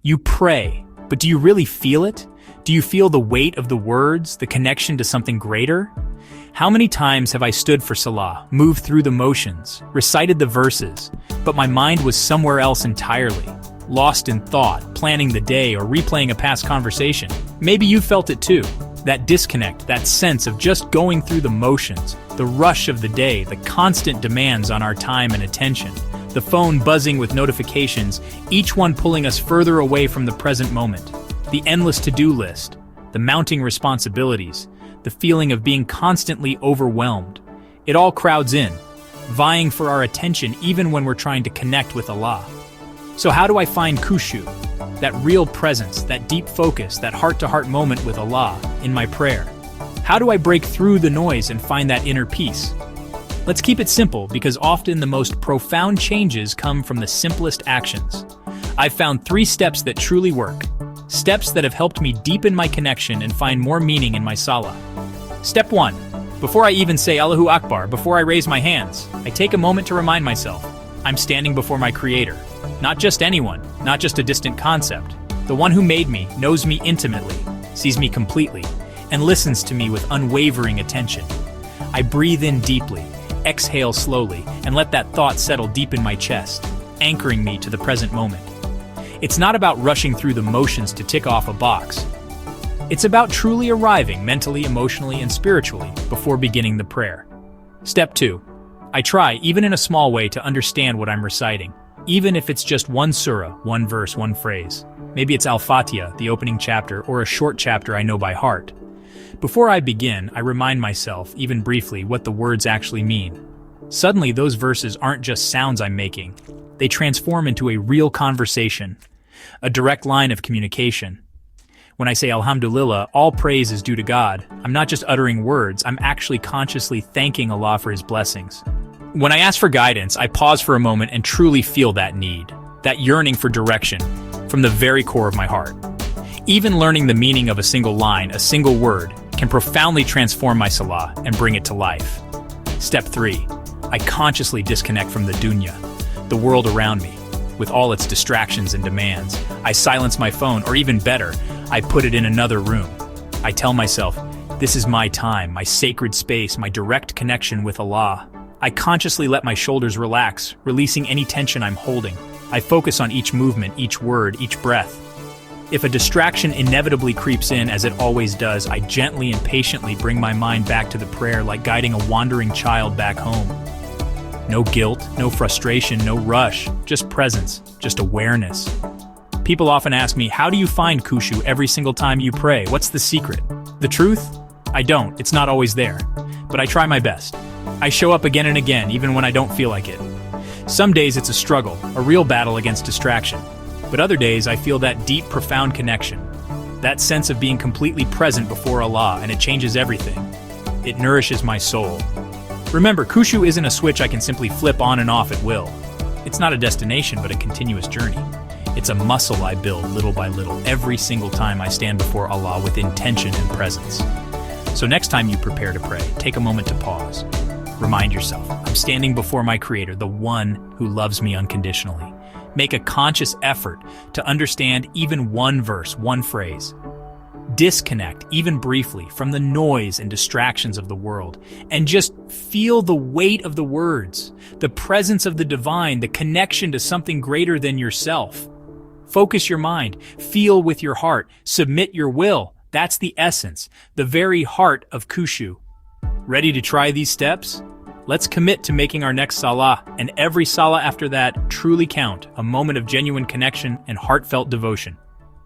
You pray, but do you really feel it? Do you feel the weight of the words, the connection to something greater? How many times have I stood for Salah, moved through the motions, recited the verses, but my mind was somewhere else entirely, lost in thought, planning the day, or replaying a past conversation? Maybe you felt it too. That disconnect, that sense of just going through the motions, the rush of the day, the constant demands on our time and attention, the phone buzzing with notifications, each one pulling us further away from the present moment, the endless to-do list, the mounting responsibilities, the feeling of being constantly overwhelmed. It all crowds in, vying for our attention even when we're trying to connect with Allah. So how do I find Khushūዕ, that real presence, that deep focus, that heart-to-heart moment with Allah in my prayer? How do I break through the noise and find that inner peace? Let's keep it simple, because often the most profound changes come from the simplest actions. I've found 3 steps that truly work. Steps that have helped me deepen my connection and find more meaning in my Salah. Step 1. Before I even say Allahu Akbar, before I raise my hands, I take a moment to remind myself, I'm standing before my Creator. Not just anyone, not just a distant concept. The one who made me, knows me intimately, sees me completely, and listens to me with unwavering attention. I breathe in deeply, exhale slowly, and let that thought settle deep in my chest, anchoring me to the present moment. It's not about rushing through the motions to tick off a box. It's about truly arriving mentally, emotionally, and spiritually before beginning the prayer. Step 2. I try, even in a small way, to understand what I'm reciting, even if it's just one surah, one verse, one phrase. Maybe it's Al-Fatiha, the opening chapter, or a short chapter I know by heart. Before I begin, I remind myself, even briefly, what the words actually mean. Suddenly, those verses aren't just sounds I'm making. They transform into a real conversation, a direct line of communication. When I say Alhamdulillah, all praise is due to God, I'm not just uttering words, I'm actually consciously thanking Allah for His blessings. When I ask for guidance, I pause for a moment and truly feel that need, that yearning for direction, from the very core of my heart. Even learning the meaning of a single line, a single word, can profoundly transform my Salah and bring it to life. Step 3. I consciously disconnect from the dunya, the world around me, with all its distractions and demands. I silence my phone, or even better, I put it in another room. I tell myself, this is my time, my sacred space, my direct connection with Allah. I consciously let my shoulders relax, releasing any tension I'm holding. I focus on each movement, each word, each breath. If a distraction inevitably creeps in, as it always does, I gently and patiently bring my mind back to the prayer, like guiding a wandering child back home. No guilt, no frustration, no rush, just presence, just awareness. People often ask me, how do you find Khushūዕ every single time you pray? What's the secret? The truth? I don't. It's not always there. But I try my best. I show up again and again, even when I don't feel like it. Some days it's a struggle, a real battle against distraction. But other days I feel that deep, profound connection. That sense of being completely present before Allah, and it changes everything. It nourishes my soul. Remember, Khushūዕ isn't a switch I can simply flip on and off at will. It's not a destination, but a continuous journey. It's a muscle I build little by little every single time I stand before Allah with intention and presence. So next time you prepare to pray, take a moment to pause. Remind yourself, I'm standing before my Creator, the one who loves me unconditionally. Make a conscious effort to understand even one verse, one phrase. Disconnect, even briefly, from the noise and distractions of the world, and just feel the weight of the words, the presence of the divine, the connection to something greater than yourself. Focus your mind, feel with your heart, submit your will. That's the essence, the very heart of Khushūዕ. Ready to try these steps? Let's commit to making our next Salah, and every Salah after that, truly count, a moment of genuine connection and heartfelt devotion.